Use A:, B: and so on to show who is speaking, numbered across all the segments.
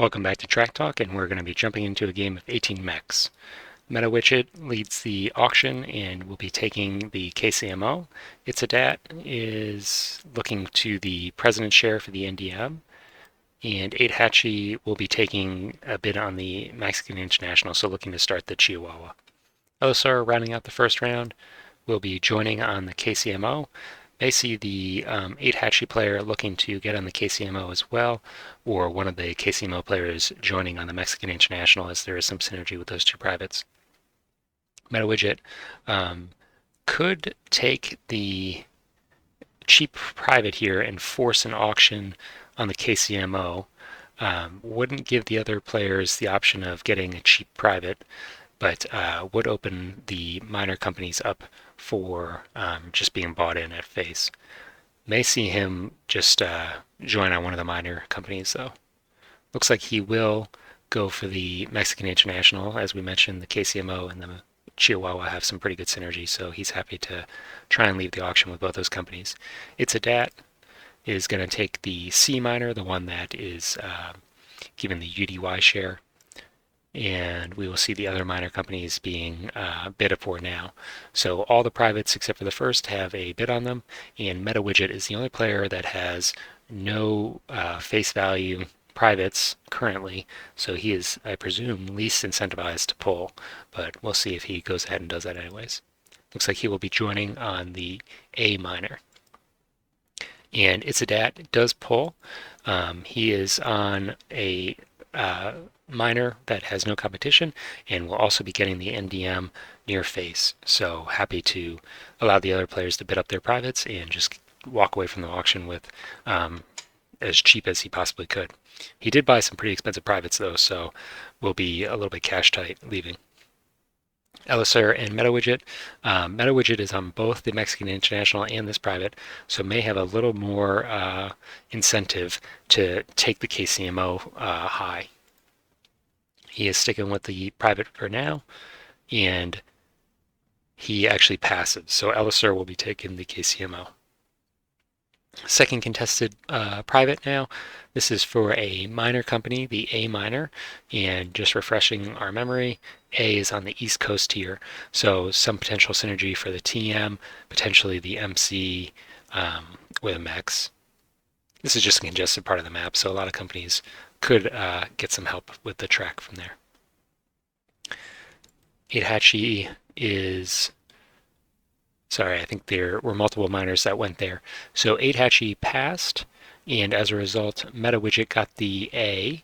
A: Welcome back to Track Talk, and we're going to be jumping into a game of 18 mechs. MetaWidget leads the auction and will be taking the KCMO. Itzadat is looking to the President's share for the NDM, and 8 Hatchie will be taking a bid on the Mexican International, so looking to start the Chihuahua. Elosar, rounding out the first round, will be joining on the KCMO. May see the 8 Hatchie player looking to get on the KCMO as well, or one of the KCMO players joining on the Mexican International, as there is some synergy with those two privates. MetaWidget could take the cheap private here and force an auction on the KCMO. Wouldn't give the other players the option of getting a cheap private, but would open the minor companies up for just being bought in at face. May see him just join on one of the minor companies, though. Looks like he will go for the Mexican International. As we mentioned, the KCMO and the Chihuahua have some pretty good synergy, so he's happy to try and leave the auction with both those companies. Itzadat is going to take the C minor, the one that is given the UDY share, and we will see the other minor companies being bid for now. So all the privates except for the first have a bid on them, and MetaWidget is the only player that has no face value privates currently, so he is, I presume, least incentivized to pull, but we'll see if he goes ahead and does that anyways. Looks like he will be joining on the A minor. And Itzadat does pull. He is on a minor that has no competition and will also be getting the NDM near face. So happy to allow the other players to bid up their privates and just walk away from the auction with as cheap as he possibly could. He did buy some pretty expensive privates though, so will be a little bit cash tight leaving. Elosar and MetaWidget. MetaWidget is on both the Mexican International and this private, so may have a little more incentive to take the KCMO high. He is sticking with the private for now, and he actually passes, so Elosar will be taking the KCMO. Second contested private now. This is for a minor company, the A minor, and just refreshing our memory, A is on the East Coast here, so some potential synergy for the TM, potentially the MC with a MEX. This is just a congested part of the map, so a lot of companies could get some help with the track from there. 8 Hatchie is... Sorry, I think there were multiple minors that went there. So 8 Hatchie passed, and as a result, MetaWidget got the A,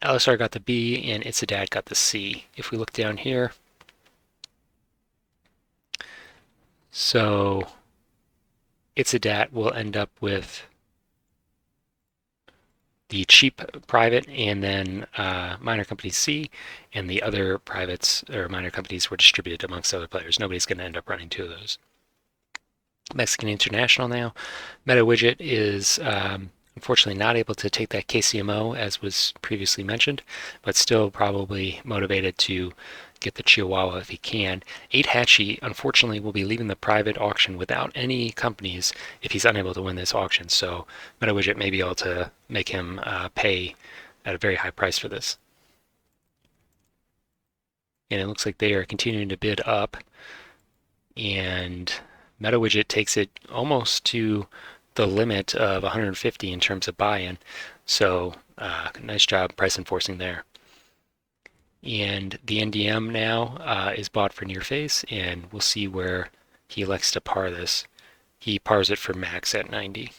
A: Elosar got the B, and Itzadat got the C. If we look down here, so Itzadat will end up with the cheap private and then minor company C, and the other privates or minor companies were distributed amongst other players. Nobody's going to end up running two of those. Mexican International now. MetaWidget is unfortunately not able to take that KCMO as was previously mentioned, but still probably motivated to get the Chihuahua if he can. 8 Hatchie unfortunately will be leaving the private auction without any companies if he's unable to win this auction, so MetaWidget may be able to make him pay at a very high price for this. And it looks like they are continuing to bid up, and MetaWidget takes it almost to the limit of 150 in terms of buy-in, so nice job price enforcing there. And the NDM now is bought for near face, and we'll see where he elects to par this. He pars it for max at 90.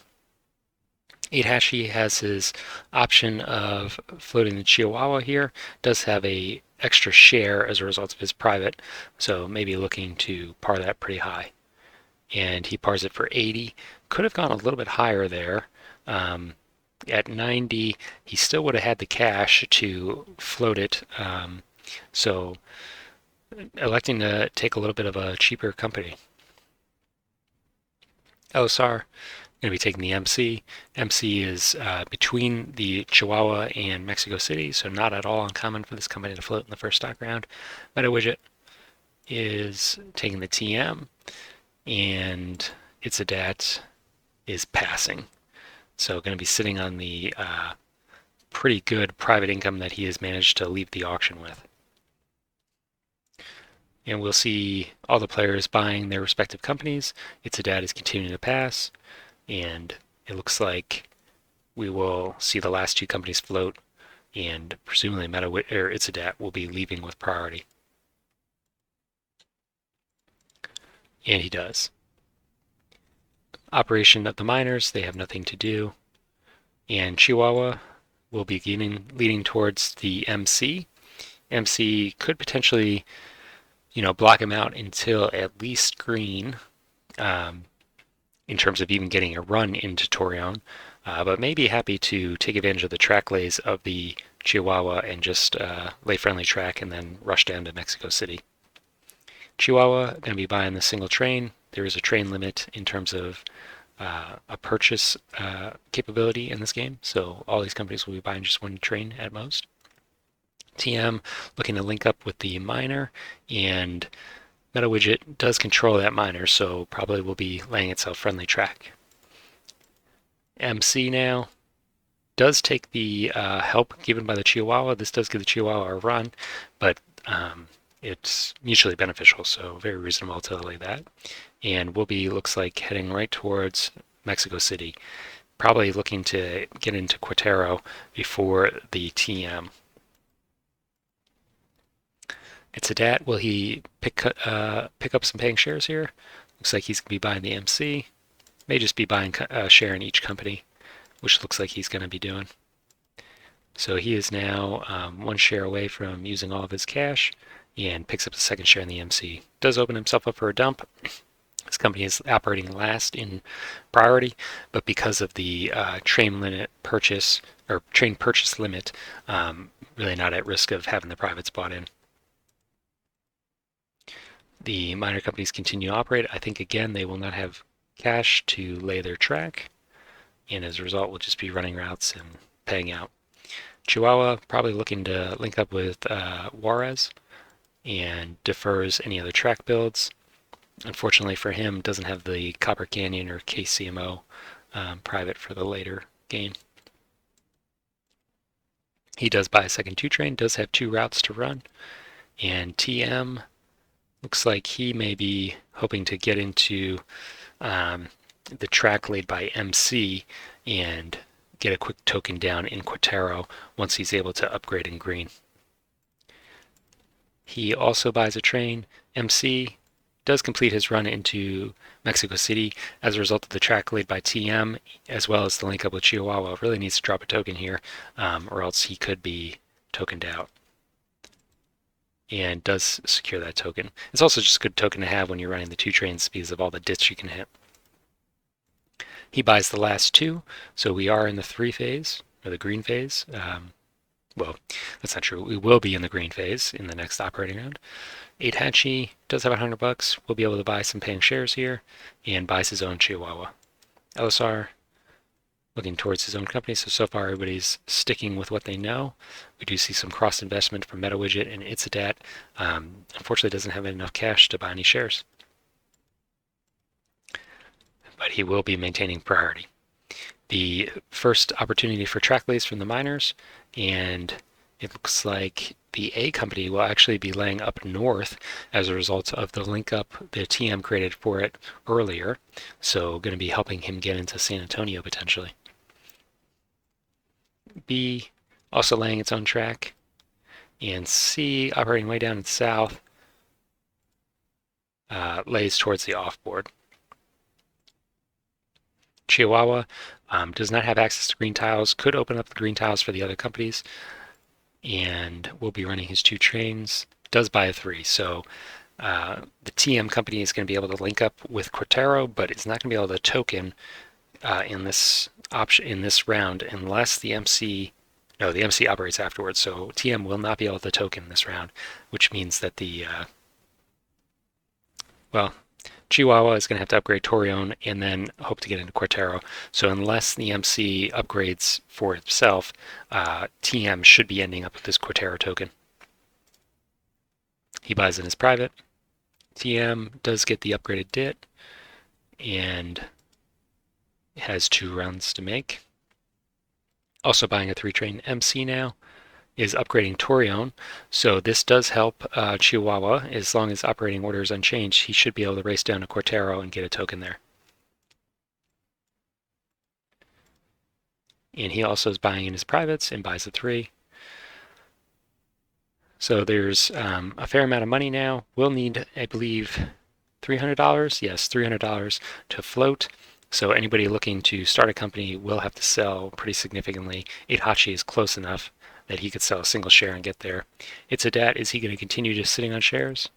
A: 8 Hatchie has his option of floating the Chihuahua here, does have a extra share as a result of his private, so maybe looking to par that pretty high. And he pars it for 80. Could have gone a little bit higher there. At 90, he still would have had the cash to float it, so electing to take a little bit of a cheaper company. Elosar going to be taking the MC. MC is between the Chihuahua and Mexico City, so not at all uncommon for this company to float in the first stock round. MetaWidget is taking the TM, and Itzadat is passing. So going to be sitting on the pretty good private income that he has managed to leave the auction with. And we'll see all the players buying their respective companies. It's a dad is continuing to pass, and it looks like we will see the last two companies float, and presumably It's a Dat will be leaving with priority. And he does. Operation of the miners, they have nothing to do. And Chihuahua will be leading towards the MC. MC could potentially, block him out until at least green, in terms of even getting a run into Torreon, but may be happy to take advantage of the track lays of the Chihuahua and just lay friendly track and then rush down to Mexico City. Chihuahua going to be buying the single train. There is a train limit in terms of a purchase capability in this game, so all these companies will be buying just one train at most. TM looking to link up with the miner, and MetaWidget does control that miner, so probably will be laying itself friendly track. MC now does take the help given by the Chihuahua. This does give the Chihuahua a run, but it's mutually beneficial, so very reasonable to lay that. And will be, looks like, heading right towards Mexico City, probably looking to get into Quatero before the TM. It's a Dat. Will he pick up some paying shares here? Looks like he's going to be buying the MC. May just be buying a share in each company, which looks like he's going to be doing. So he is now one share away from using all of his cash and picks up the second share in the MC. Does open himself up for a dump. This company is operating last in priority, but because of the train purchase limit, really not at risk of having the privates bought in. The miner companies continue to operate. I think, again, they will not have cash to lay their track, and as a result will just be running routes and paying out. Chihuahua probably looking to link up with Juarez and defers any other track builds. Unfortunately for him, doesn't have the Copper Canyon or KCMO private for the later game. He does buy a second 2 train, does have 2 routes to run, and TM looks like he may be hoping to get into the track laid by MC and get a quick token down in Quatero once he's able to upgrade in green. He also buys a train. MC does complete his run into Mexico City as a result of the track laid by TM, as well as the link up with Chihuahua. Really needs to drop a token here, or else he could be tokened out. And does secure that token. It's also just a good token to have when you're running the 2 trains because of all the dits you can hit. He buys the last 2, so we are in the 3 phase, or the green phase. Well, that's not true. We will be in the green phase in the next operating round. 8 Hatchie does have $100. We'll be able to buy some paying shares here, and buys his own Chihuahua. LSR looking towards his own company, so far everybody's sticking with what they know. We do see some cross investment from MetaWidget, and It's a Dat unfortunately doesn't have enough cash to buy any shares, but he will be maintaining priority. The first opportunity for track lays from the miners, and it looks like the A company will actually be laying up north as a result of the link up the TM created for it earlier, so going to be helping him get into San Antonio potentially. B also laying its own track, and C operating way down in south lays towards the offboard. Chihuahua does not have access to green tiles, could open up the green tiles for the other companies, and will be running his 2 trains. Does buy a 3, so the TM company is going to be able to link up with Quatero, but it's not going to be able to token in this round unless the MC operates afterwards. So TM will not be able to token this round, which means that Chihuahua is going to have to upgrade Torreon and then hope to get into Quatero. So unless the MC upgrades for itself, TM should be ending up with this Quatero token. He buys in his private. TM does get the upgraded DIT and has 2 runs to make. Also buying a 3-train MC now is upgrading Torion. So this does help Chihuahua. As long as operating order is unchanged, he should be able to race down to Cortero and get a token there. And he also is buying in his privates and buys a 3. So there's a fair amount of money now. We'll need, I believe, $300. Yes, $300 to float. So anybody looking to start a company will have to sell pretty significantly. Itachi is close enough that he could sell a single share and get there. Itzadat, is he going to continue just sitting on shares?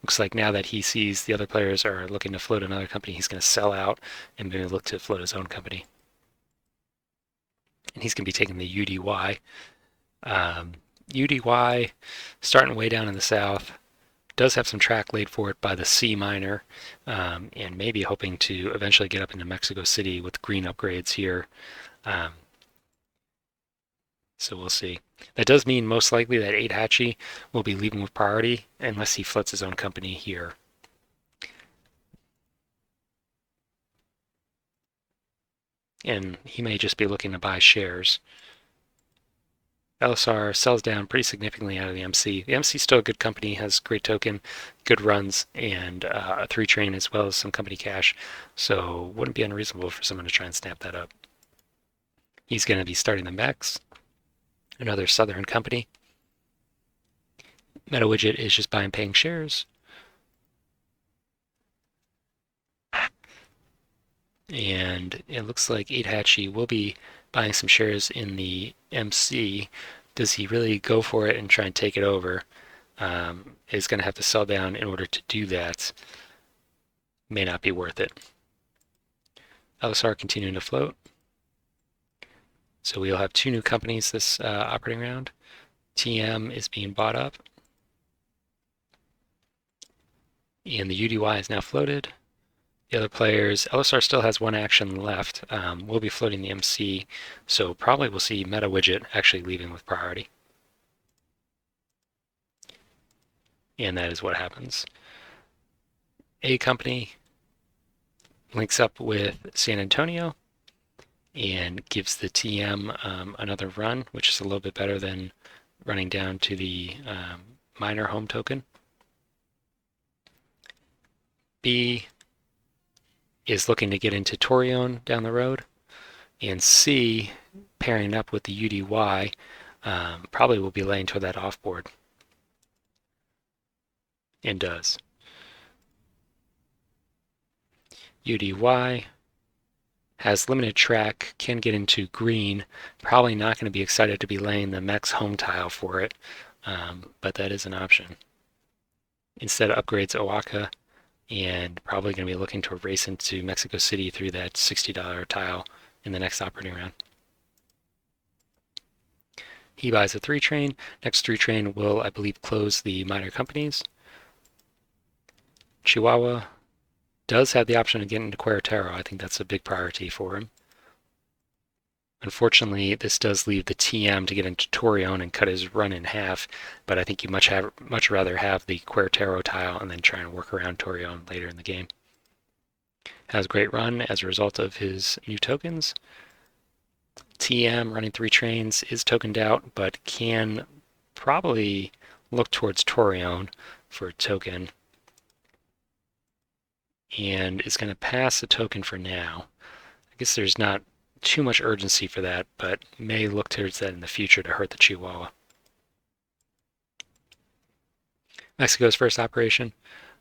A: Looks like now that he sees the other players are looking to float another company, he's going to sell out and maybe look to float his own company. And he's going to be taking the UDY. UDY, starting way down in the south, does have some track laid for it by the C minor, and maybe hoping to eventually get up into Mexico City with green upgrades here. So we'll see. That does mean most likely that 8 Hatchie will be leaving with priority unless he floats his own company here. And he may just be looking to buy shares. LSR sells down pretty significantly out of the MC. The MC is still a good company, has great token, good runs, and a 3-train as well as some company cash. So wouldn't be unreasonable for someone to try and snap that up. He's going to be starting the Mex, another Southern company. MetaWidget is just buying paying shares. And it looks like 8 Hatchie will be buying some shares in the MC. Does he really go for it and try and take it over? Is going to have to sell down in order to do that. May not be worth it. LSR continuing to float. So we'll have 2 new companies this operating round. TM is being bought up. And the UDY is now floated. The other players, LSR still has 1 action left. We'll be floating the MC, so probably we'll see MetaWidget actually leaving with priority. And that is what happens. A company links up with San Antonio and gives the TM another run, which is a little bit better than running down to the minor home token. B is looking to get into Torion down the road, and C, pairing up with the UDY, probably will be laying toward that offboard, and does. UDY has limited track, can get into green, probably not going to be excited to be laying the Mex home tile for it, but that is an option. Instead upgrades Oaxaca, and probably going to be looking to race into Mexico City through that $60 tile in the next operating round. He buys a 3-train. Next 3-train will, I believe, close the minor companies. Chihuahua does have the option of getting into Querétaro. I think that's a big priority for him. Unfortunately, this does leave the TM to get into Torion and cut his run in half, but I think you much rather have the Querétaro tile and then try and work around Torion later in the game. Has a great run as a result of his new tokens. TM running 3 trains is tokened out, but can probably look towards Torion for a token, and is going to pass a token for now. I guess there's not too much urgency for that, but may look towards that in the future to hurt the Chihuahua. Mexico's first operation,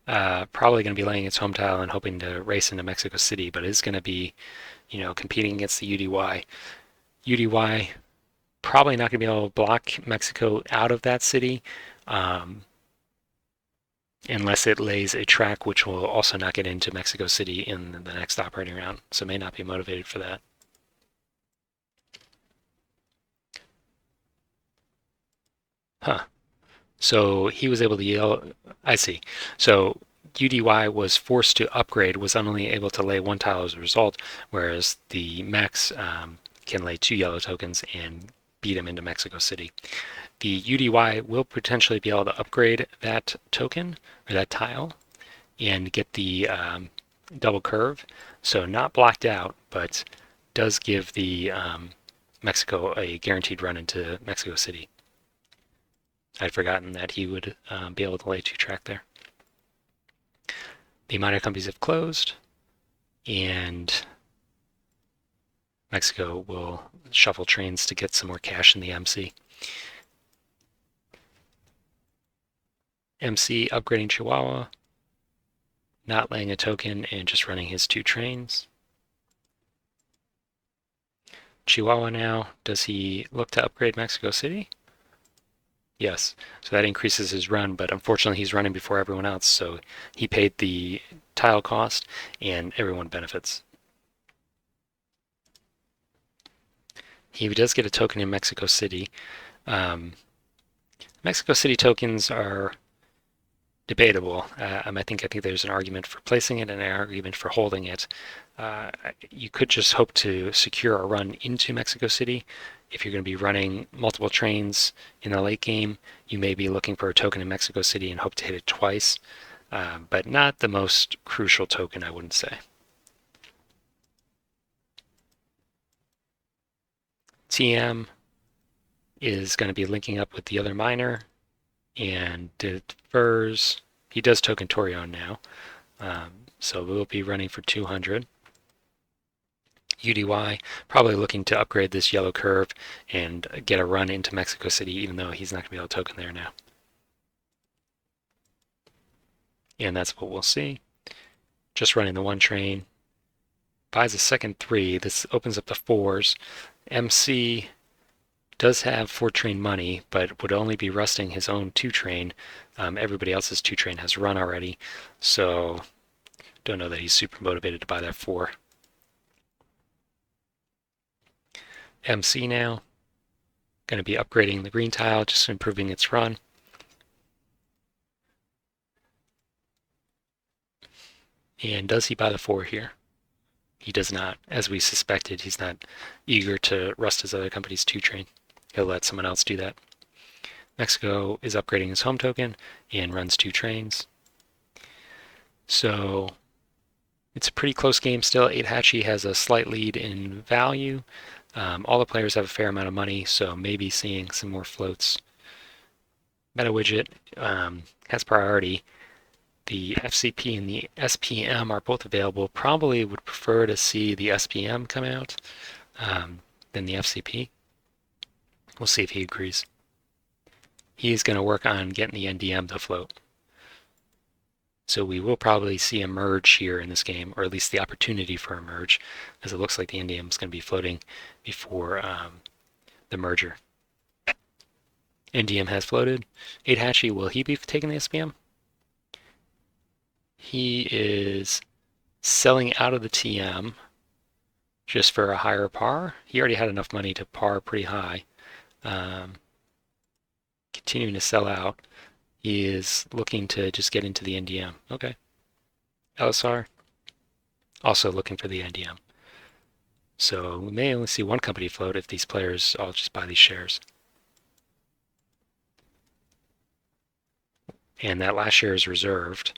A: probably going to be laying its home tile and hoping to race into Mexico City, but it's going to be, competing against the UDY. UDY probably not going to be able to block Mexico out of that city, unless it lays a track which will also not get into Mexico City in the next operating round, so may not be motivated for that. So he was able to yell. I see. So UDY was forced to upgrade, was only able to lay 1 tile as a result, whereas the Mex can lay 2 yellow tokens and beat him into Mexico City. The UDY will potentially be able to upgrade that token, or that tile, and get the double curve. So not blocked out, but does give the Mexico a guaranteed run into Mexico City. I'd forgotten that he would be able to lay 2-track there. The minor companies have closed, and Mexico will shuffle trains to get some more cash in the MC. MC upgrading Chihuahua, not laying a token and just running his 2 trains. Chihuahua now, does he look to upgrade Mexico City? Yes, so that increases his run, but unfortunately he's running before everyone else, so he paid the tile cost and everyone benefits. He does get a token in Mexico City. Mexico City tokens are debatable. I think there's an argument for placing it and an argument for holding it. You could just hope to secure a run into Mexico City. If you're going to be running multiple trains in the late game, you may be looking for a token in Mexico City and hope to hit it twice, but not the most crucial token, I wouldn't say. TM is going to be linking up with the other miner and defers. He does token Torion now, so we'll be running for 200. UDY probably looking to upgrade this yellow curve and get a run into Mexico City, even though he's not going to be able to token there now. And that's what we'll see. Just running the 1 train. Buys a second 3. This opens up the 4s. MC does have 4-train money, but would only be rusting his own 2-train. Everybody else's 2-train has run already, so don't know that he's super motivated to buy that 4. MC now, going to be upgrading the green tile, just improving its run. And does he buy the 4 here? He does not. As we suspected, he's not eager to rust his other company's 2-train. He'll let someone else do that. Mexico is upgrading his home token and runs 2 trains. So it's a pretty close game still. 8hatchie has a slight lead in value. All the players have a fair amount of money, so maybe seeing some more floats. Meta widget has priority. The FCP and the SPM are both available. Probably would prefer to see the SPM come out than the FCP. We'll see if he agrees. He's going to work on getting the NDM to float. So we will probably see a merge here in this game, or at least the opportunity for a merge, as it looks like the NDM is going to be floating before the merger. NDM has floated. 8hatchie, will he be taking the SPM? He is selling out of the TM just for a higher par. He already had enough money to par pretty high. Continuing to sell out. He is looking to just get into the NDM. Okay. LSR, also looking for the NDM. So we may only see one company float if these players all just buy these shares. And that last share is reserved.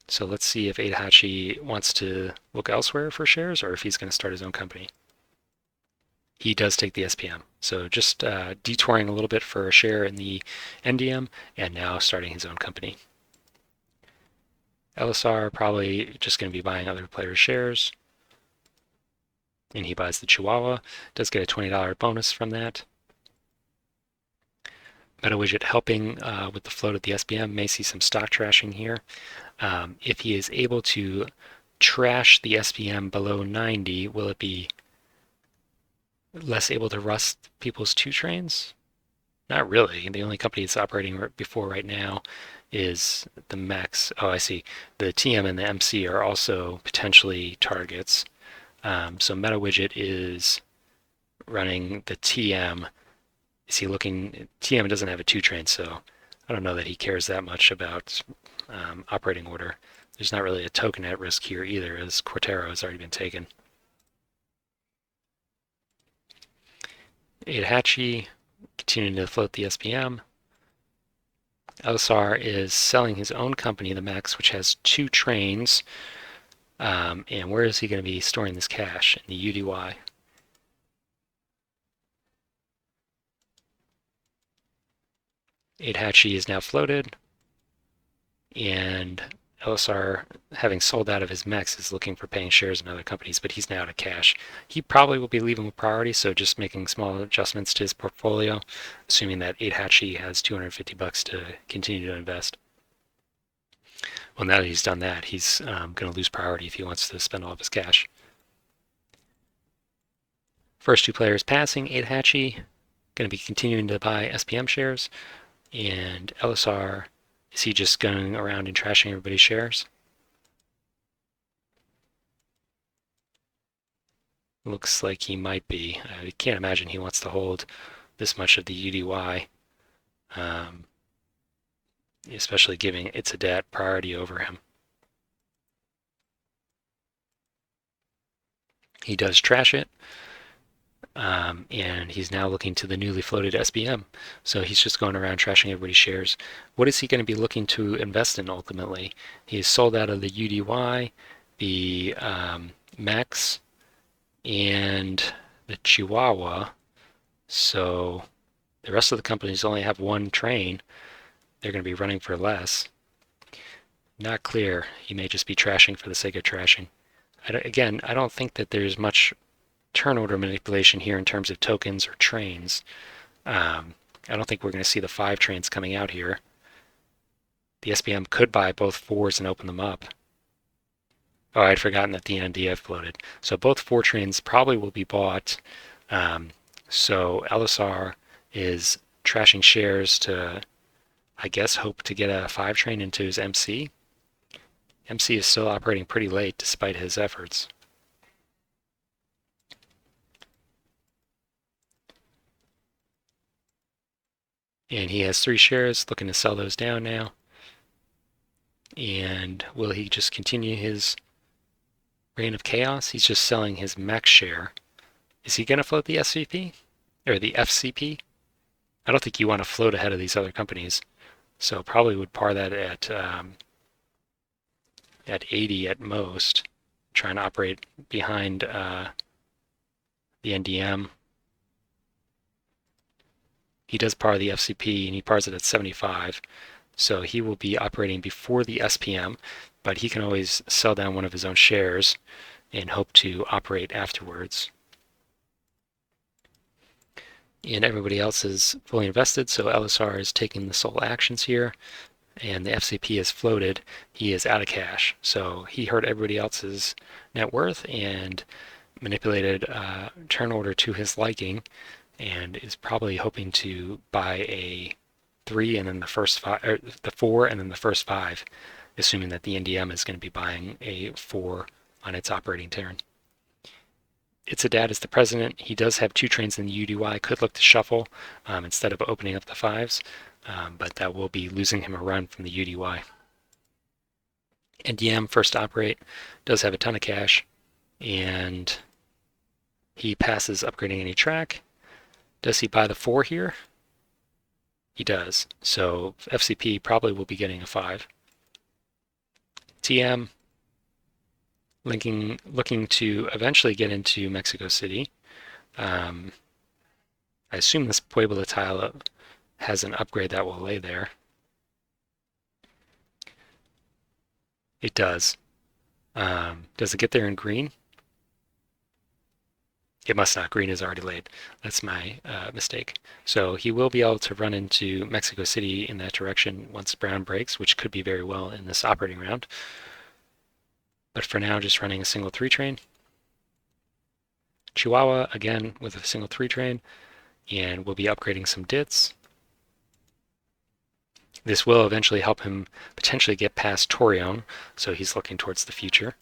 A: So let's see if 8hatchie wants to look elsewhere for shares or if he's going to start his own company. He does take the SPM. So just detouring a little bit for a share in the NDM and now starting his own company. LSR probably just going to be buying other players' shares. And he buys the Chihuahua. Does get a $20 bonus from that. Meta widget helping with the float of the SPM. May see some stock trashing here. If he is able to trash the SPM below 90, will it be less able to rust people's 2 trains? Not really. The only company it's operating before right now is the Max. Oh, I see. The TM and the MC are also potentially targets. So Meta widget is running the TM. Is he looking? TM doesn't have a 2-train, so I don't know that he cares that much about operating order. There's not really a token at risk here either, as Cortero has already been taken. 8hatchie continuing to float the SPM. LSR is selling his own company, the Max, which has 2 trains. And where is he going to be storing this cash? In the UDY. 8-hatchie is now floated, and LSR, having sold out of his mechs, is looking for paying shares in other companies, but he's now out of cash. He probably will be leaving with priority, so just making small adjustments to his portfolio, assuming that 8-hatchie has $250 to continue to invest. Well, now that he's done that, he's going to lose priority if he wants to spend all of his cash. First two players passing, 8-hatchie, going to be continuing to buy SPM shares, and LSR, is he just going around and trashing everybody's shares? Looks like he might be. I can't imagine he wants to hold this much of the UDY, especially giving It's a Dat priority over him. He does trash it, and he's now looking to the newly floated SBM. So he's just going around trashing everybody's shares. What is he going to be looking to invest in ultimately? He's sold out of the UDY, the Max, and the Chihuahua. So the rest of the companies only have one train. They're going to be running for less. Not clear. He may just be trashing for the sake of trashing. Again, I don't think that there's much turn order manipulation here in terms of tokens or trains. I don't think we're going to see the 5 trains coming out here. The SPM could buy both 4s and open them up. Oh, I'd forgotten that the NDF floated. So both 4 trains probably will be bought. So LSR is trashing shares to, I guess, hope to get a 5 train into his MC. MC is still operating pretty late despite his efforts. And he has 3 shares, looking to sell those down now. And will he just continue his reign of chaos? He's just selling his max share. Is he going to float the SVP? Or the FCP? I don't think you want to float ahead of these other companies. So probably would par that at 80 at most. Trying to operate behind the NDM. He does par the FCP, and he pars it at 75. So he will be operating before the SPM, but he can always sell down one of his own shares and hope to operate afterwards. And everybody else is fully invested, so LSR is taking the sole actions here, and the FCP is floated. He is out of cash, so he hurt everybody else's net worth and manipulated turn order to his liking, and is probably hoping to buy a 3 and then the first 5, or the 4 and then the first 5, assuming that the NDM is going to be buying a 4 on its operating turn. It's a Dat is the president. He does have 2 trains in the UDY. Could look to shuffle instead of opening up the 5s, but that will be losing him a run from the UDY. NDM, first to operate, does have a ton of cash, and he passes upgrading any track. Does he buy the 4 here? He does. So FCP probably will be getting a 5. TM, looking to eventually get into Mexico City. I assume this Puebla tile has an upgrade that will lay there. It does. Does it get there in green? It must not. Green is already laid. That's my mistake. So he will be able to run into Mexico City in that direction once brown breaks, which could be very well in this operating round. But for now, just running a single 3 train. Chihuahua, again, with a single 3 train. And we'll be upgrading some DITs. This will eventually help him potentially get past Torreon, so he's looking towards the future.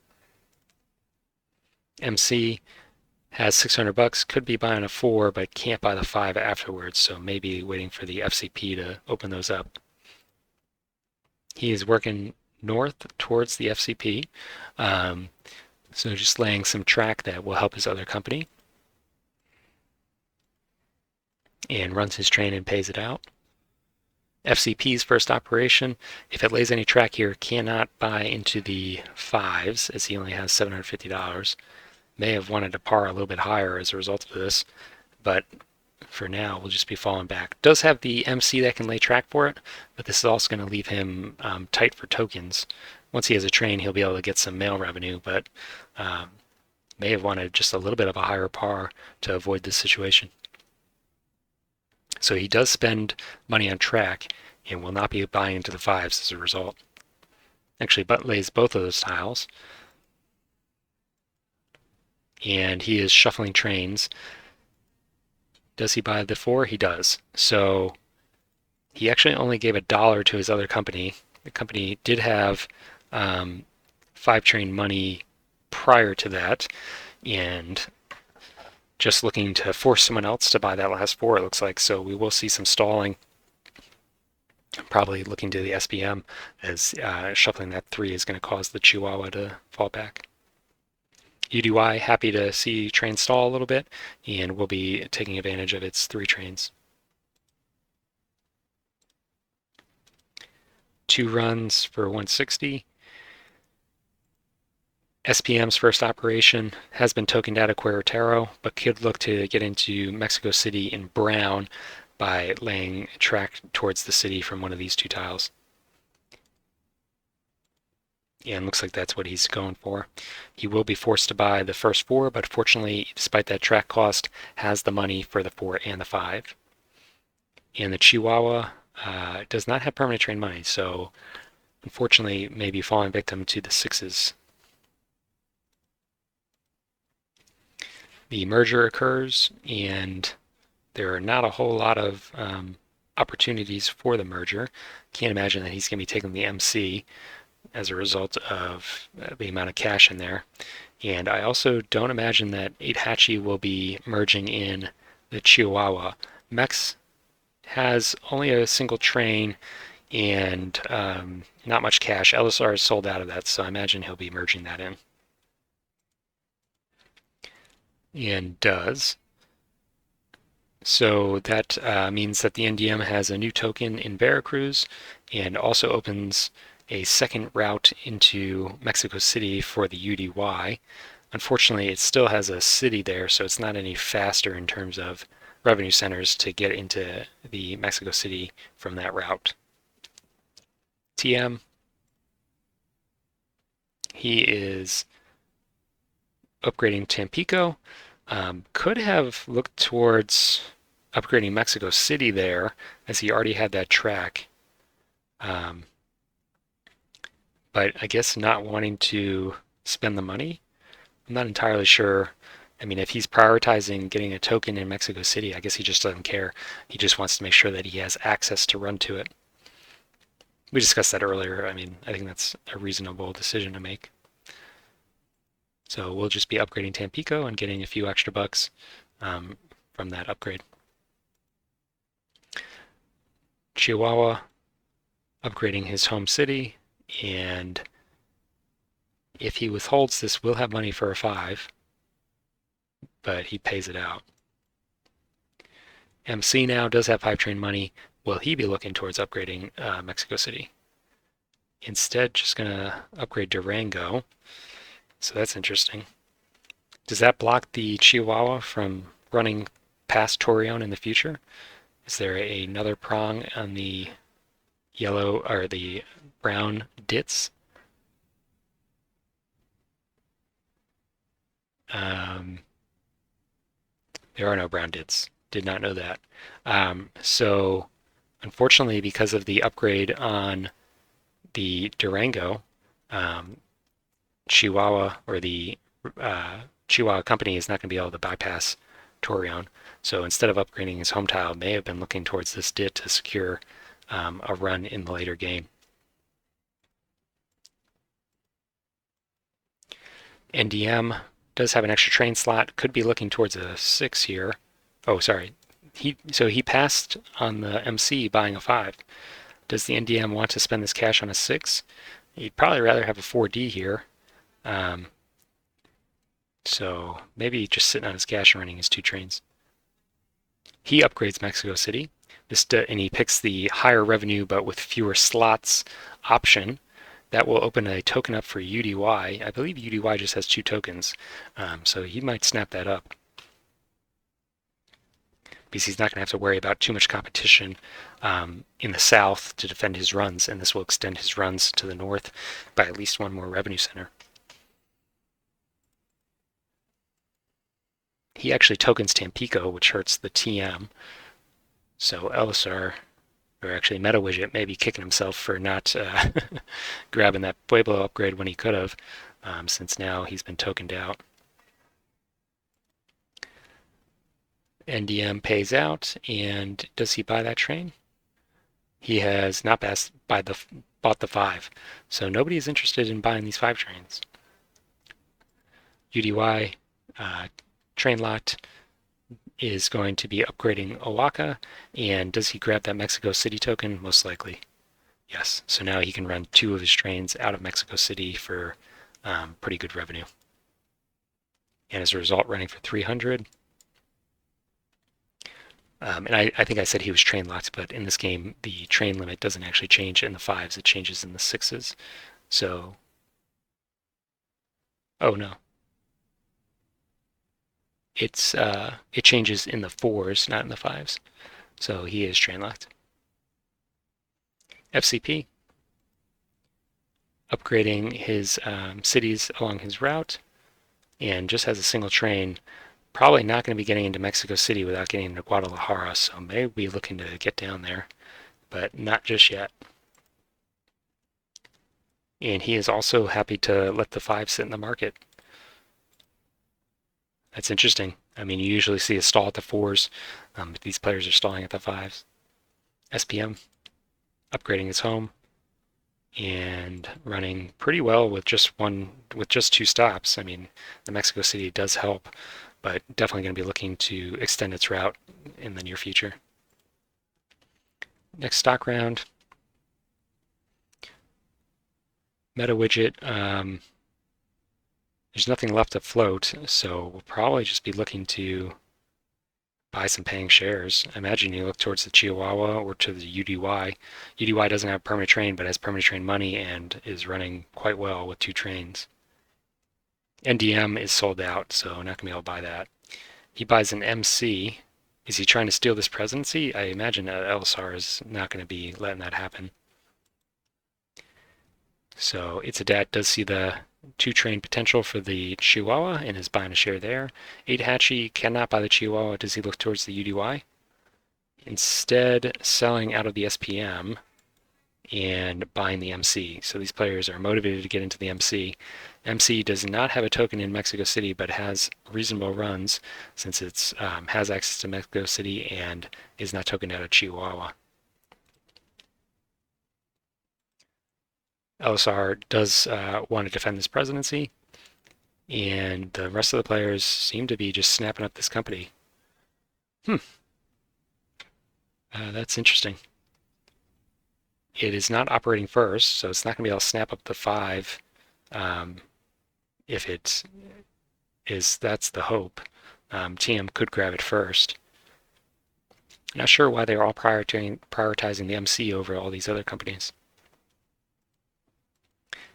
A: MC has $600, could be buying a 4, but can't buy the 5 afterwards, so maybe waiting for the FCP to open those up. He is working north towards the FCP, so just laying some track that will help his other company, and runs his train and pays it out. FCP's first operation, if it lays any track here, cannot buy into the 5s as he only has $750. May have wanted to par a little bit higher as a result of this, but for now will just be falling back. Does have the MC that can lay track for it, but this is also going to leave him tight for tokens. Once he has a train, he'll be able to get some mail revenue, but may have wanted just a little bit of a higher par to avoid this situation. So he does spend money on track and will not be buying into the fives as a result. Actually, but lays both of those tiles. And he is shuffling trains. Does he buy the 4? He does. So he actually only gave $1 to his other company. The company did have 5 train money prior to that, and just looking to force someone else to buy that last 4, it looks like. So we will see some stalling. Probably looking to the SPM, as shuffling that 3 is going to cause the Chihuahua to fall back. UDY, happy to see train stall a little bit, and we'll be taking advantage of its 3 trains. 2 runs for 160. SPM's first operation has been tokened out of Querétaro, but could look to get into Mexico City in brown by laying track towards the city from one of these 2 tiles. And looks like that's what he's going for. He will be forced to buy the first 4, but fortunately, despite that track cost, has the money for the 4 and the 5. And the Chihuahua does not have permanent train money, so unfortunately may be falling victim to the 6s. The merger occurs, and there are not a whole lot of opportunities for the merger. Can't imagine that he's going to be taking the MC as a result of the amount of cash in there. And I also don't imagine that 8-Hatchie will be merging in the Chihuahua. Mex has only a single train and not much cash. LSR is sold out of that, so I imagine he'll be merging that in. And does. So that means that the NDM has a new token in Veracruz and also opens a second route into Mexico City for the UDY. Unfortunately, it still has a city there, so it's not any faster in terms of revenue centers to get into the Mexico City from that route. TM, he is upgrading Tampico. Could have looked towards upgrading Mexico City there, as he already had that track. But I guess not wanting to spend the money. I'm not entirely sure. I mean, if he's prioritizing getting a token in Mexico City, I guess he just doesn't care. He just wants to make sure that he has access to run to it. We discussed that earlier. I mean, I think that's a reasonable decision to make. So we'll just be upgrading Tampico and getting a few extra bucks from that upgrade. Chihuahua upgrading his home city, and if he withholds this, we'll have money for a 5, but he pays it out. MC now does have 5 train money. Will he be looking towards upgrading Mexico City? Instead, just gonna upgrade Durango. So that's interesting. Does that block the Chihuahua from running past Torreon in the future? Is there another prong on the yellow or the brown dits? There are no brown dits. Did not know that. So unfortunately, because of the upgrade on the Durango, Chihuahua, or the Chihuahua company, is not going to be able to bypass Torreon. So instead of upgrading his home tile, may have been looking towards this dit to secure a run in the later game. NDM does have an extra train slot, could be looking towards a 6 here. Oh, sorry. So he passed on the MC buying a 5. Does the NDM want to spend this cash on a 6? He'd probably rather have a 4D here. So maybe just sitting on his cash and running his 2 trains. He upgrades Mexico City. And he picks the higher revenue but with fewer slots option. That will open a token up for UDY. I believe UDY just has 2 tokens, so he might snap that up. because he's not going to have to worry about too much competition in the south to defend his runs, and this will extend his runs to the north by at least one more revenue center. He actually tokens Tampico, which hurts the TM. So LSR, or actually MetaWidget, may be kicking himself for not grabbing that Pueblo upgrade when he could have, since now he's been tokened out. NDM pays out, and does he buy that train? He has not bought the 5, so nobody is interested in buying these 5 trains. UDY train lot is going to be upgrading Oaxaca, and does he grab that Mexico City token? Most likely, yes. So now he can run 2 of his trains out of Mexico City for pretty good revenue. And as a result, running for 300. And I think I said he was train locked, but in this game, the train limit doesn't actually change in the 5s, it changes in the 6s. So, oh no. It changes in the 4s, not in the 5s. So he is train locked. FCP, upgrading his cities along his route, and just has a single train. Probably not going to be getting into Mexico City without getting into Guadalajara, so maybe looking to get down there, but not just yet. And he is also happy to let the 5 sit in the market. That's interesting. I mean, you usually see a stall at the 4s, but these players are stalling at the 5s. SPM, upgrading his home, and running pretty well with just 2 stops. I mean, the Mexico City does help, but definitely going to be looking to extend its route in the near future. Next stock round. MetaWidget, there's nothing left to float, so we'll probably just be looking to buy some paying shares. I imagine you look towards the Chihuahua or to the UDY. UDY doesn't have permanent train, but has permanent train money and is running quite well with 2 trains. NDM is sold out, so not going to be able to buy that. He buys an MC. Is he trying to steal this presidency? I imagine LSR is not going to be letting that happen. So Itzadat does see the 2 train potential for the Chihuahua and is buying a share there. 8 Hatchie cannot buy the Chihuahua. Does he look towards the UDY? Instead, selling out of the SPM and buying the MC. So these players are motivated to get into the MC. MC does not have a token in Mexico City, but has reasonable runs since it has access to Mexico City and is not tokened out of Chihuahua. LSR does want to defend this presidency, and the rest of the players seem to be just snapping up this company. That's interesting. It is not operating first, so it's not going to be able to snap up the 5 if it is. That's the hope. TM could grab it first. Not sure why they're all prioritizing the MC over all these other companies.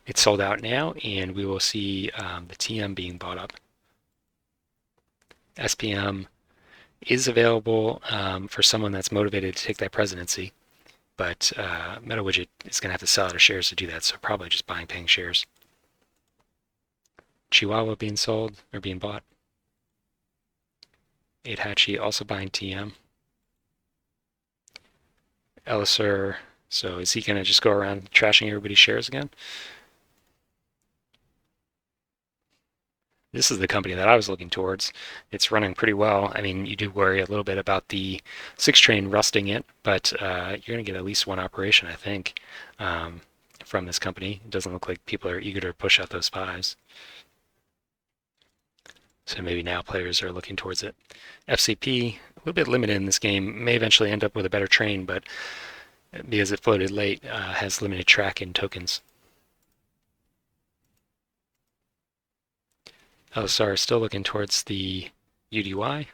A: It's sold out now, and we will see the TM being bought up. SPM is available for someone that's motivated to take that presidency, but MetaWidget is going to have to sell out of shares to do that, so probably just buying paying shares. Chihuahua being sold or being bought. 8 Hatchie also buying TM. Ellisor, so is he going to just go around trashing everybody's shares again? This is the company that I was looking towards. It's running pretty well. I mean, you do worry a little bit about the 6 train rusting it, but you're going to get at least 1 operation, I think, from this company. It doesn't look like people are eager to push out those 5s. So maybe now players are looking towards it. FCP, a little bit limited in this game, may eventually end up with a better train, but because it floated late, has limited track in tokens. LSR is still looking towards the UDY.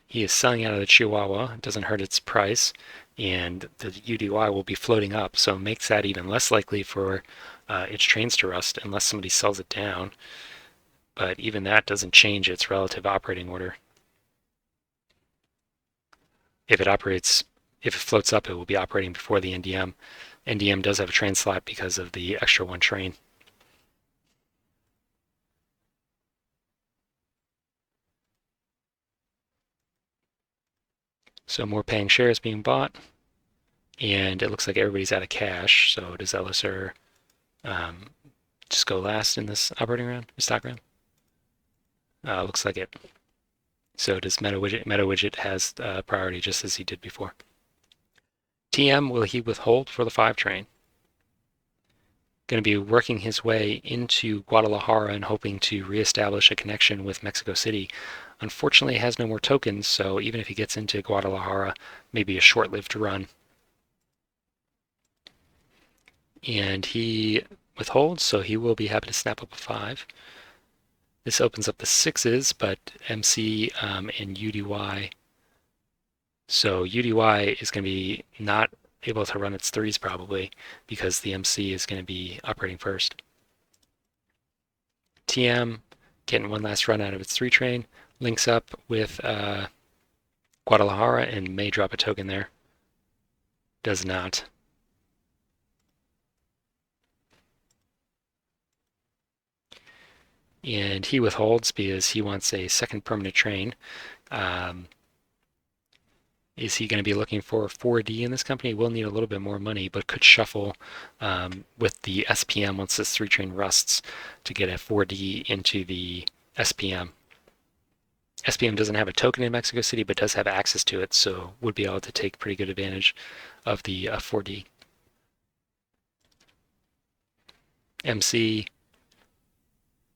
A: He is selling out of the Chihuahua. It doesn't hurt its price, and the UDY will be floating up, so it makes that even less likely for its trains to rust unless somebody sells it down. But even that doesn't change its relative operating order. If it floats up, it will be operating before the NDM. NDM does have a train slot because of the extra one train. So more paying shares being bought, and it looks like everybody's out of cash. So does Ellisor just go last in this operating round, stock round? Looks like it. So does MetaWidget. MetaWidget has priority just as he did before. TM, will he withhold for the 5 train? Going to be working his way into Guadalajara and hoping to reestablish a connection with Mexico City. Unfortunately, he has no more tokens, so even if he gets into Guadalajara, maybe a short-lived run. And he withholds, so he will be happy to snap up a 5. This opens up the 6s, but MC and UDY. So UDY is going to be not able to run its 3s probably because the MC is going to be operating first. TM getting one last run out of its 3 train, links up with Guadalajara and may drop a token there. Does not. And he withholds because he wants a second permanent train. Is he going to be looking for 4D in this company? Will need a little bit more money, but could shuffle with the SPM once this 3 train rusts to get a 4D into the SPM. SPM doesn't have a token in Mexico City, but does have access to it, so would be able to take pretty good advantage of the 4D. MC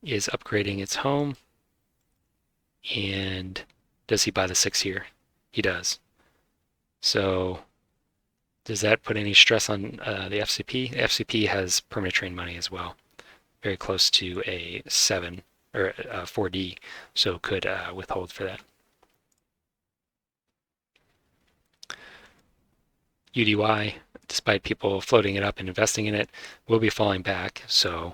A: is upgrading its home, and does he buy the 6 here? He does. So does that put any stress on the FCP? The FCP has permanent train money as well, very close to a 7 or a 4D, so could withhold for that. UDY, despite people floating it up and investing in it, will be falling back, so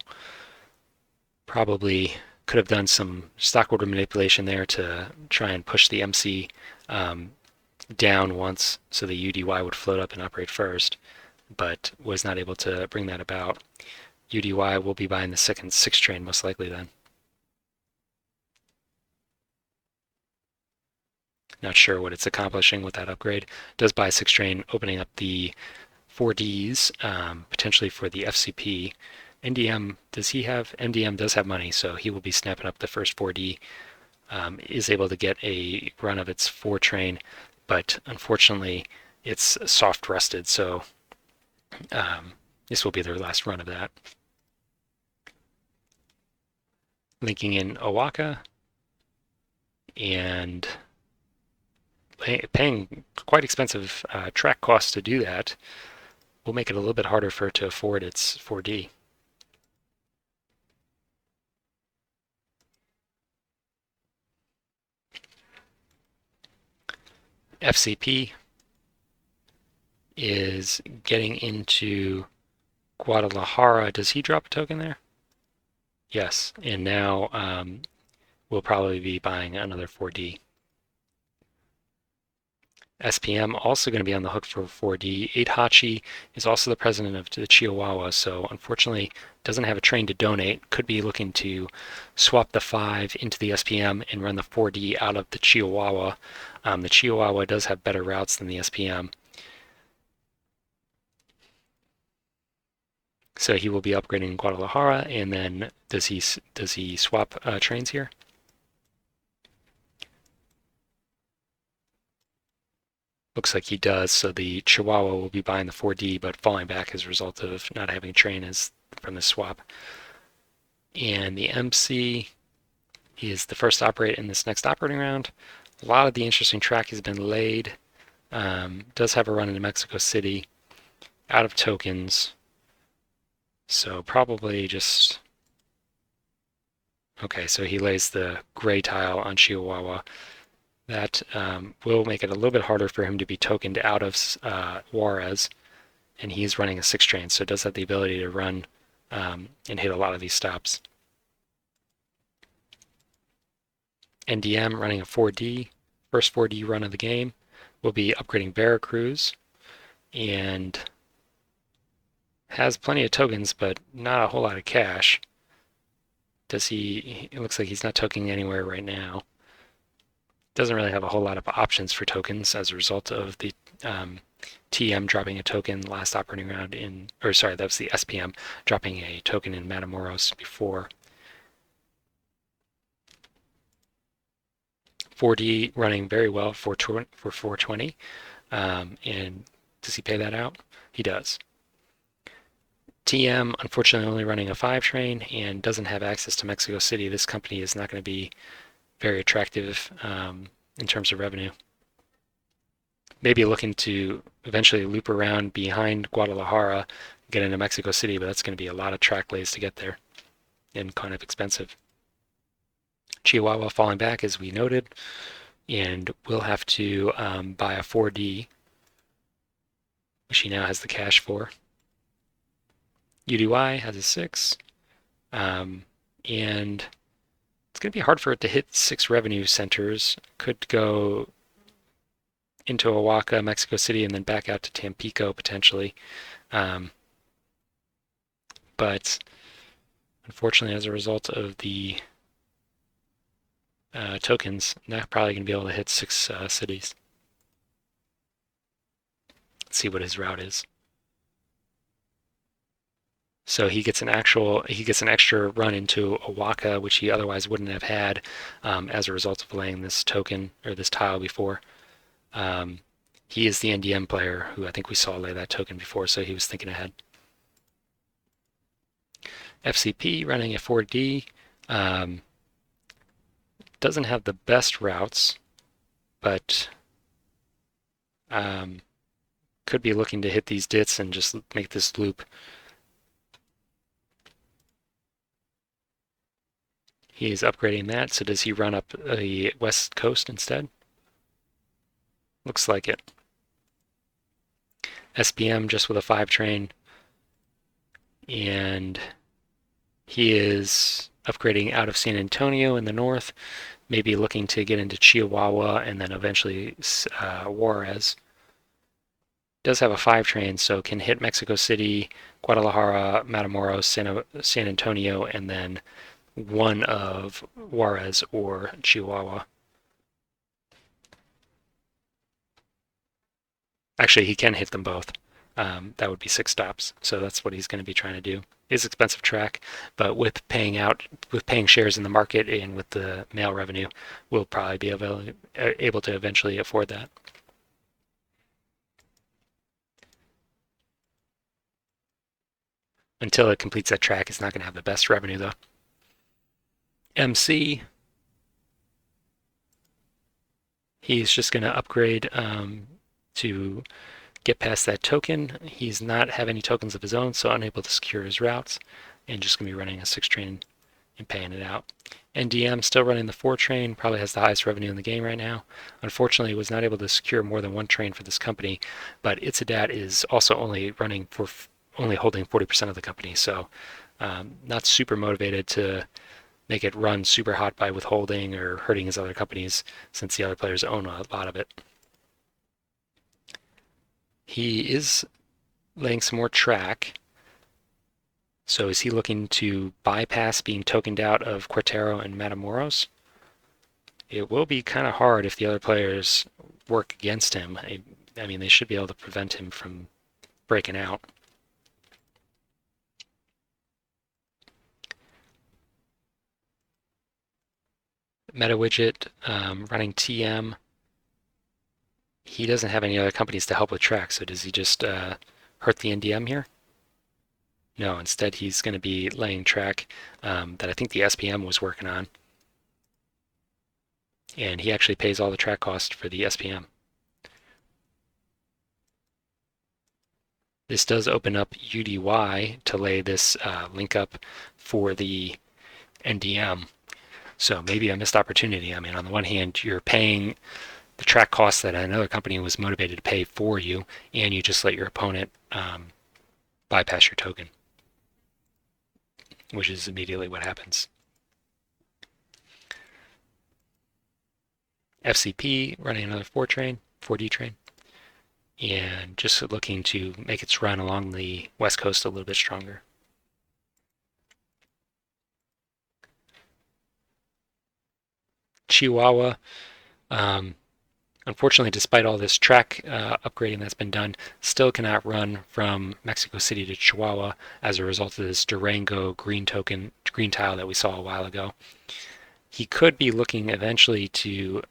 A: probably could have done some stock order manipulation there to try and push the MC down once so the UDY would float up and operate first, but was not able to bring that about. UDY will be buying the second 6 train most likely then. Not sure what it's accomplishing with that upgrade. It does buy 6 train, opening up the 4Ds potentially for the FCP. NDM, does he have? MDM does have money, so he will be snapping up the first 4D. Is able to get a run of its 4 train, but unfortunately it's soft rusted, so this will be their last run of that. Linking in Owaka and paying quite expensive track costs to do that will make it a little bit harder for it to afford its 4D. FCP is getting into Guadalajara. Does he drop a token there? Yes, and now we'll probably be buying another 4D. SPM also going to be on the hook for 4D. 8 Hachi is also the president of the Chihuahua, so unfortunately doesn't have a train to donate. Could be looking to swap the 5 into the SPM and run the 4D out of the Chihuahua. The Chihuahua does have better routes than the SPM. So he will be upgrading Guadalajara, and then does he swap trains here? Looks like he does, so the Chihuahua will be buying the 4D, but falling back as a result of not having a train from the swap. And the MC is the first to operate in this next operating round. A lot of the interesting track has been laid. Does have a run into Mexico City, out of tokens, so probably just... Okay, so he lays the gray tile on Chihuahua. That will make it a little bit harder for him to be tokened out of Juarez, and he's running a 6 train, so it does have the ability to run and hit a lot of these stops. NDM running a 4D, first 4D run of the game, will be upgrading Veracruz and has plenty of tokens, but not a whole lot of cash. Does he? It looks like he's not tokening anywhere right now. Doesn't really have a whole lot of options for tokens as a result of the TM dropping a token last operating round in, or sorry, that was the SPM dropping a token in Matamoros before. 4D running very well for 420. And does he pay that out? He does. TM, unfortunately, only running a 5 train and doesn't have access to Mexico City. This company is not going to be very attractive in terms of revenue. Maybe looking to eventually loop around behind Guadalajara, get into Mexico City, but that's going to be a lot of track lays to get there and kind of expensive. Chihuahua falling back, as we noted, and we'll have to buy a 4D, which he now has the cash for. UDY has a 6, and it's going to be hard for it to hit 6 revenue centers. Could go into Oaxaca, Mexico City, and then back out to Tampico potentially. But unfortunately, as a result of the tokens, not probably going to be able to hit 6 cities. Let's see what his route is. So he gets an extra run into Oaxaca, which he otherwise wouldn't have had as a result of laying this token or this tile before. He is the NDM player who I think we saw lay that token before, so he was thinking ahead. FCP running a 4D doesn't have the best routes, but could be looking to hit these dits and just make this loop. He's upgrading that, so does he run up the west coast instead? Looks like it. SPM just with a 5 train, and he is upgrading out of San Antonio in the north, maybe looking to get into Chihuahua and then eventually Juarez. Does have a 5 train, so can hit Mexico City, Guadalajara, Matamoros, San Antonio, and then one of Juarez or Chihuahua. Actually, he can hit them both. That would be 6 stops, so that's what he's going to be trying to do. It's expensive track, but with paying shares in the market and with the mail revenue, we'll probably be able to eventually afford that. Until it completes that track, it's not going to have the best revenue though. MC, he's just going to upgrade to get past that token. He's not have any tokens of his own, so unable to secure his routes, and just going to be running a 6 train and paying it out. NDM still running the 4 train, probably has the highest revenue in the game right now. Unfortunately, was not able to secure more than 1 train for this company, but Itzadat is also only holding 40% of the company, so not super motivated to make it run super hot by withholding or hurting his other companies, since the other players own a lot of it. He is laying some more track. So is he looking to bypass being tokened out of Quartero and Matamoros? It will be kind of hard if the other players work against him. I mean, they should be able to prevent him from breaking out. MetaWidget running TM. He doesn't have any other companies to help with track, so does he just hurt the NDM here? No, instead he's going to be laying track that I think the SPM was working on. And he actually pays all the track cost for the SPM. This does open up UDY to lay this link up for the NDM. So maybe a missed opportunity. I mean, on the one hand, you're paying the track costs that another company was motivated to pay for you, and you just let your opponent bypass your token, which is immediately what happens. FCP running another 4 train. 4D train, and just looking to make its run along the west coast a little bit stronger. Chihuahua, um, unfortunately, despite all this track upgrading that's been done, still cannot run from Mexico City to Chihuahua as a result of this Durango green tile that we saw a while ago. He could be looking eventually to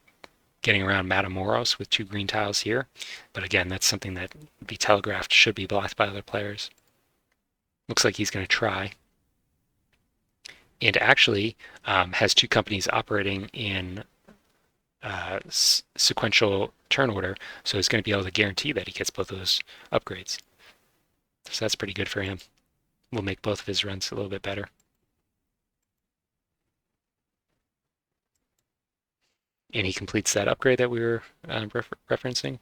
A: getting around Matamoros with 2 green tiles here, but again, that's something that be telegraphed should be blocked by other players. Looks like he's going to try. And actually has 2 companies operating in sequential turn order, so he's going to be able to guarantee that he gets both of those upgrades. So that's pretty good for him. Will make both of his runs a little bit better. And he completes that upgrade that we were referencing,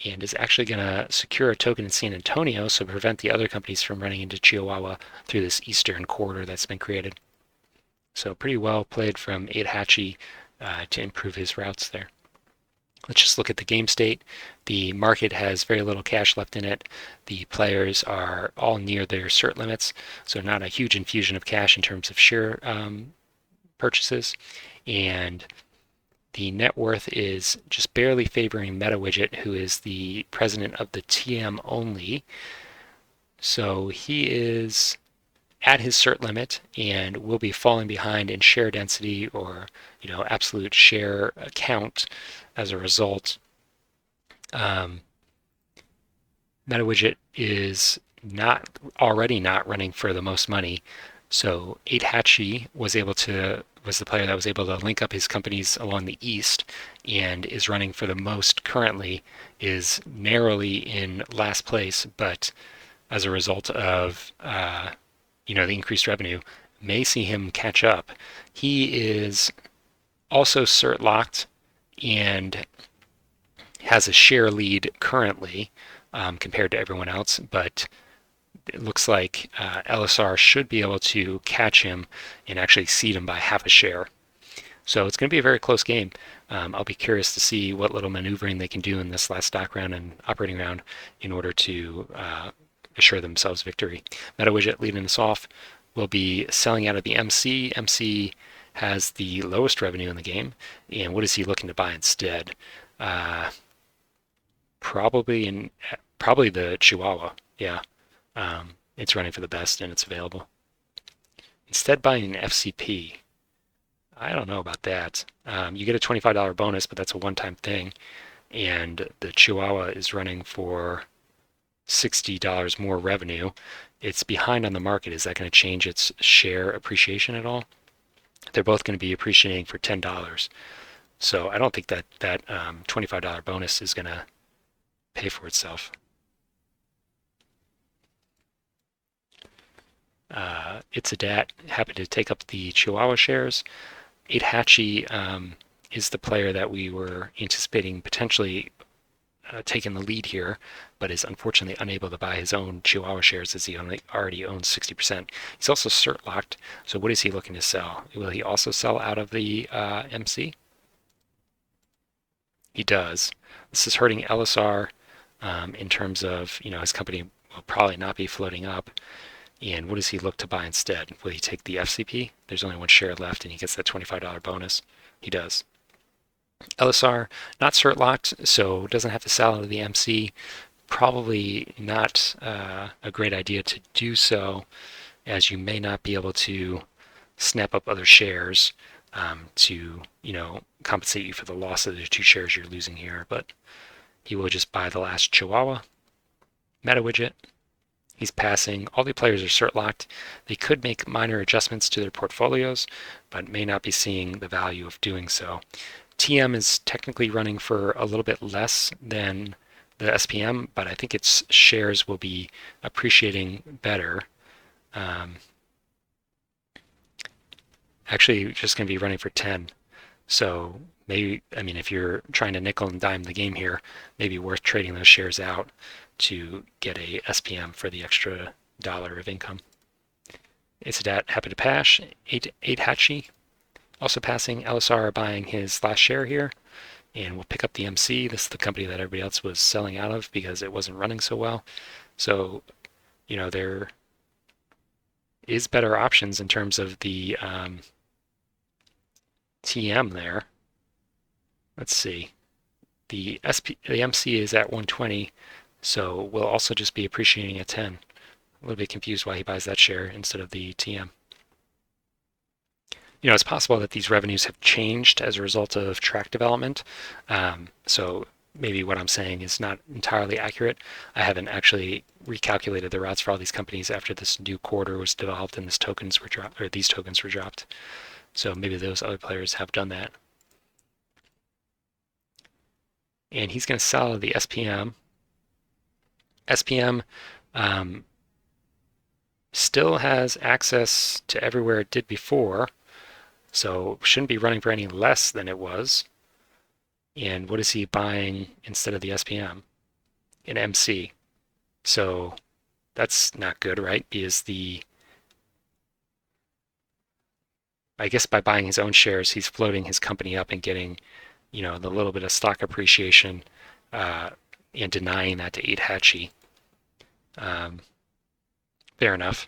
A: and is actually going to secure a token in San Antonio, so prevent the other companies from running into Chihuahua through this eastern corridor that's been created. So pretty well played from 8hatchie to improve his routes there. Let's just look at the game state. The market has very little cash left in it. The players are all near their cert limits, so not a huge infusion of cash in terms of share purchases. And the net worth is just barely favoring MetaWidget, who is the president of the TM only. So he is at his cert limit and will be falling behind in share density or absolute share count as a result. MetaWidget is already not running for the most money, so 8hatchie was the player that was able to link up his companies along the east and is running for the most currently, is narrowly in last place, but as a result of the increased revenue, may see him catch up. He is also cert locked and has a share lead currently compared to everyone else, but it looks like LSR should be able to catch him and actually seed him by half a share. So it's going to be a very close game. I'll be curious to see what little maneuvering they can do in this last stock round and operating round in order to assure themselves victory. MetaWidget leading us off will be selling out of the MC. MC has the lowest revenue in the game, and what is he looking to buy instead? Probably the Chihuahua. Yeah, it's running for the best and it's available. Instead, buying an FCP. I don't know about that. You get a $25 bonus, but that's a one-time thing, and the Chihuahua is running for $60 more revenue. It's behind on the market. Is that going to change its share appreciation at all? They're both going to be appreciating for $10. So I don't think that $25 bonus is going to pay for itself. It's a DAT, happy to take up the Chihuahua shares. 8hatchie is the player that we were anticipating potentially taking the lead here, but is unfortunately unable to buy his own Chihuahua shares as he already owns 60%. He's also cert locked, so what is he looking to sell? Will he also sell out of the MC? He does. This is hurting LSR in terms of, his company will probably not be floating up. And what does he look to buy instead? Will he take the FCP? There's only one share left and he gets that $25 bonus. He does. LSR, not cert locked, so doesn't have to sell out of the MC. Probably not a great idea to do so, as you may not be able to snap up other shares to compensate you for the loss of the 2 shares you're losing here. But he will just buy the last Chihuahua. MetaWidget. He's passing. All the players are cert locked. They could make minor adjustments to their portfolios, but may not be seeing the value of doing so. TM is technically running for a little bit less than the SPM, but I think its shares will be appreciating better. Actually, just going to be running for 10. So maybe, if you're trying to nickel and dime the game here, maybe worth trading those shares out to get a SPM for the extra dollar of income. It's a DAT, happy to pass. 8hatchie, also passing. LSR buying his last share here, and we'll pick up the MC. This is the company that everybody else was selling out of because it wasn't running so well. So, there is better options in terms of the TM there. Let's see. The MC is at 120, so we'll also just be appreciating at 10. A little bit confused why he buys that share instead of the TM. It's possible that these revenues have changed as a result of track development. So maybe what I'm saying is not entirely accurate. I haven't actually recalculated the routes for all these companies after this new quarter was developed and these tokens were dropped. So maybe those other players have done that. And he's going to sell the SPM. SPM still has access to everywhere it did before, so shouldn't be running for any less than it was. And what is he buying instead of the SPM? An MC. So that's not good, right? Because I guess by buying his own shares, he's floating his company up and getting, the little bit of stock appreciation and denying that to 8Hatchie. Fair enough.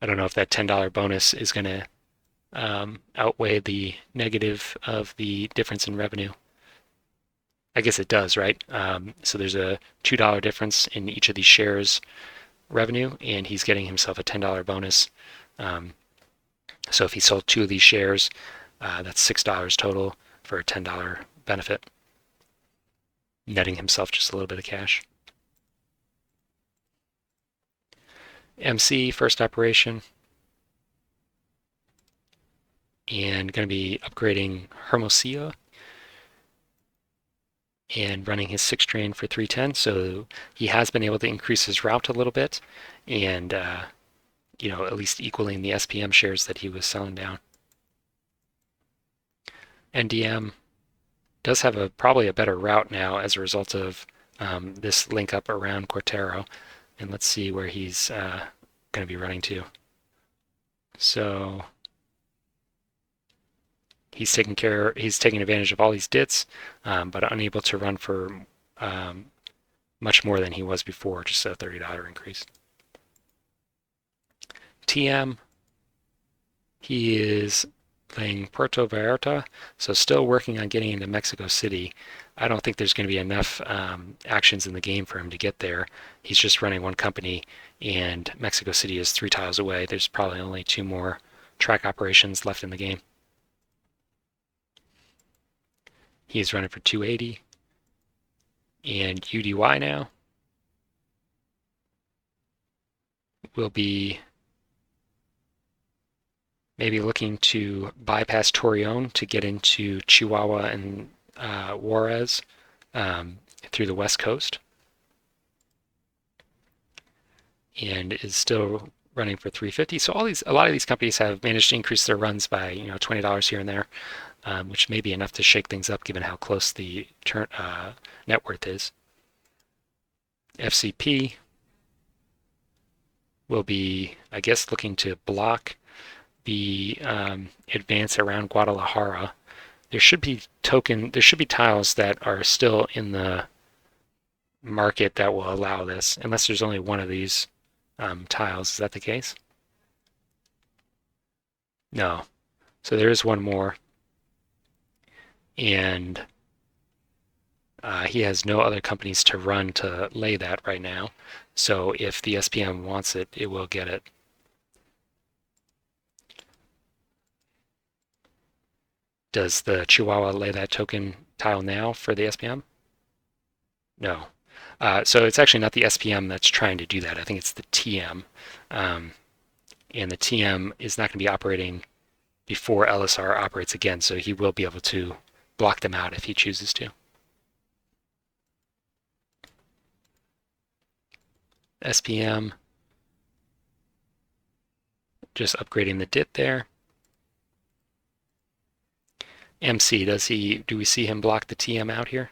A: I don't know if that $10 bonus is going to outweigh the negative of the difference in revenue. I guess it does, right? So there's a $2 difference in each of these shares revenue, and he's getting himself a $10 bonus. So if he sold 2 of these shares, that's $6 total for a $10 benefit, netting himself just a little bit of cash. MC, first operation, and going to be upgrading Hermosia and running his 6 train for 310. So he has been able to increase his route a little bit and, at least equaling the SPM shares that he was selling down. NDM does have probably a better route now as a result of this link up around Cortero. And let's see where he's going to be running to. So he's taking advantage of all these dits, but unable to run for much more than he was before, just a $30 increase. TM, he is playing Puerto Vallarta, so still working on getting into Mexico City. I don't think there's going to be enough actions in the game for him to get there. He's just running one company, and Mexico City is 3 tiles away. There's probably only 2 more track operations left in the game. He's running for 280. And UDY now will be maybe looking to bypass Torreon to get into Chihuahua and Juarez through the West Coast, and is still running for 350. So a lot of these companies have managed to increase their runs by $20 here and there, which may be enough to shake things up given how close the net worth is. FCP will be, I guess, looking to block the advance around Guadalajara. There should be tiles that are still in the market that will allow this, unless there's only one of these tiles. Is that the case? No. So there is one more. And he has no other companies to run to lay that right now. So if the SPM wants it, it will get it. Does the Chihuahua lay that token tile now for the SPM? No. So it's actually not the SPM that's trying to do that. I think it's the TM. And the TM is not going to be operating before LSR operates again, so he will be able to block them out if he chooses to. SPM, just upgrading the DIT there. MC, do we see him block the TM out here?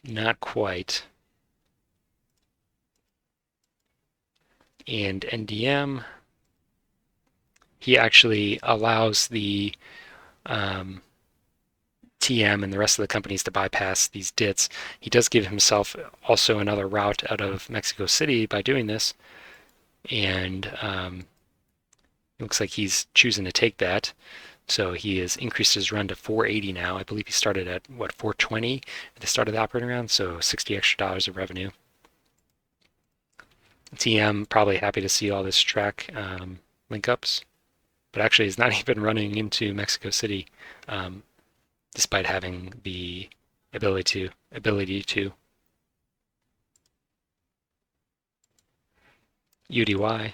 A: Not quite. And NDM he actually allows the TM and the rest of the companies to bypass these DITs. He does give himself also another route out of Mexico City by doing this, and it looks like he's choosing to take that. So he has increased his run to 480 now. I believe he started at, what, 420 at the start of the operating round, so $60 extra of revenue. TM probably happy to see all this track link ups, but actually he's not even running into Mexico City, despite having the ability to. UDY.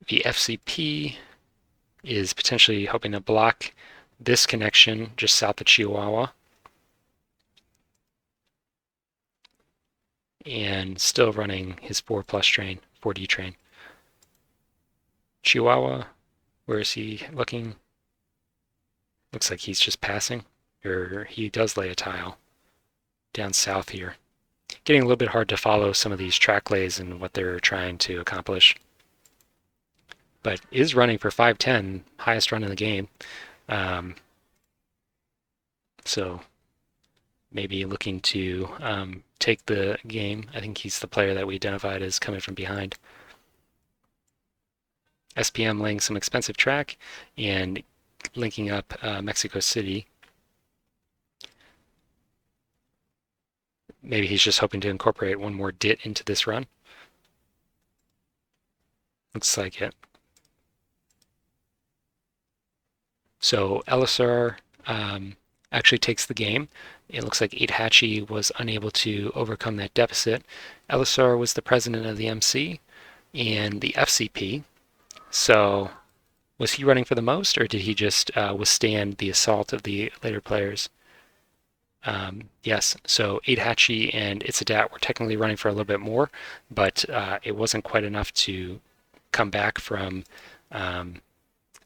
A: The FCP is potentially hoping to block this connection just south of Chihuahua, and still running his 4 plus train, 4D train. Chihuahua, where is he looking? Looks like he's just passing, or he does lay a tile down south here. Getting a little bit hard to follow some of these track lays and what they're trying to accomplish. But is running for 510, highest run in the game. So maybe looking to take the game. I think he's the player that we identified as coming from behind. SPM laying some expensive track and linking up Mexico City. Maybe he's just hoping to incorporate one more DIT into this run. Looks like it. So LSR actually takes the game. It looks like 8hatchie was unable to overcome that deficit. LSR was the president of the MC and the FCP. So was he running for the most, or did he just withstand the assault of the later players? Yes, so 8hatchie and Itzadat were technically running for a little bit more, but it wasn't quite enough to come back from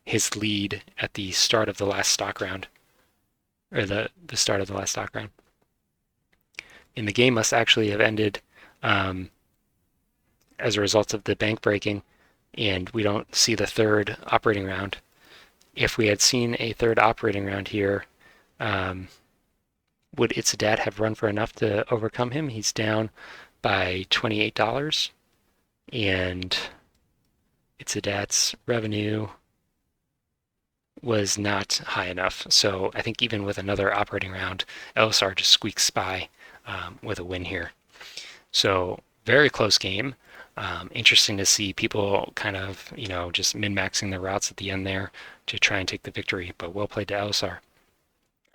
A: his lead at the start of the last stock round, or the start of the last stock round. And the game must actually have ended as a result of the bank breaking, and we don't see the third operating round. If we had seen a third operating round here, would Itzadat have run for enough to overcome him? He's down by $28, and Itzadat's revenue was not high enough. So I think even with another operating round, LSR just squeaks by with a win here. So very close game. Interesting to see people kind of, just min-maxing their routes at the end there to try and take the victory, but well played to LSR.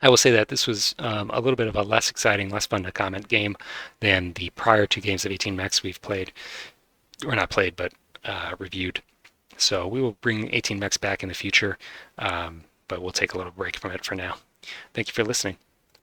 A: I will say that this was a little bit of a less exciting, less fun to comment game than the prior 2 games of 18 Mex we've played, or not played, but reviewed. So we will bring 18 Mex back in the future, but we'll take a little break from it for now. Thank you for listening.